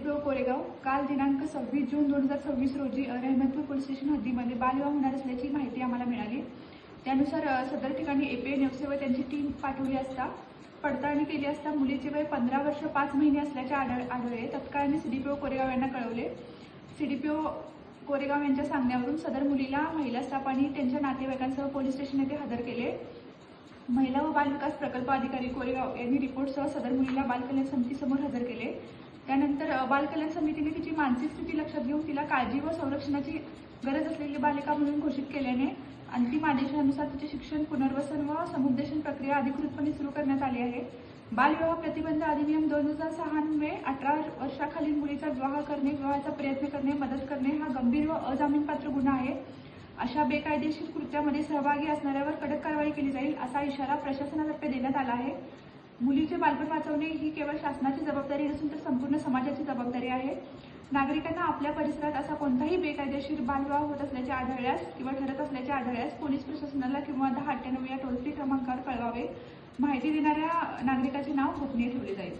सिडीपीओ कोरेगाव काल दिनांक 26 जून 2026 रोजी रहमतपूर पोलीस स्टेशन हद्दीमध्ये बालविवाह होणार असल्याची माहिती आम्हाला मिळाली। त्यानुसार सदर ठिकाणी एपीएनएफसी व त्यांची टीम पाठवली असता पडताळणी केली असता मुलीचे वय 15 वर्ष 5 महिने असल्याचे आढळले। तत्काळ सिडीपीओ कोरेगाव यांना कळवले। सिडीपीओ कोरेगाव यांच्या सांगण्यावरून सदर मुलीला महिला स्टाफ आणि त्यांच्या नातेवाईकांसह पोलीस स्टेशन येथे हजर केले। महिला व बाल विकास प्रकल्प अधिकारी कोरेगाव यांनी रिपोर्टसह सदर मुलीला बाल कल्याण समितीसमोर हजर केले। त्यानंतर बाल कल्याण समितीने तिची मानसिक स्थिती लक्षात घेऊन तिला काळजी व संरक्षणाची गरज असलेली बालिका म्हणून घोषित केल्याने अंतिम आदेशानुसार तिचे शिक्षण, पुनर्वसन व समुपदेशन प्रक्रिया अधिकृतपणे सुरू करण्यात आली आहे। बालविवाह प्रतिबंध अधिनियम 2006 अन्वये 18 वर्षाखालील मुलीचा विवाह करणे, विवाहाचा प्रयत्न करणे, मदत करणे हा गंभीर व अजामीनपात्र गुन्हा आहे। अशा बेकायदेशीर कृत्यामध्ये सहभागी असणाऱ्यावर कडक कारवाई केली जाईल असा इशारा प्रशासनातर्फे देण्यात आला आहे। मुलीचे बालपण वाचवणे ही केवळ शासनाची जबाबदारी नसून तर संपूर्ण समाजाची जबाबदारी आहे। नागरिकांना आपल्या परिसरात असा कोणताही बेकायदेशीर बालविवाह होत असल्याचे आढळल्यास किंवा ठरत असल्याचे आढळल्यास पोलीस प्रशासनाला किंवा 1098 या टोल फ्री क्रमांकावर कळवावे। माहिती देणाऱ्या नागरिकाचे नाव गोपनीय ठेवले जाईल।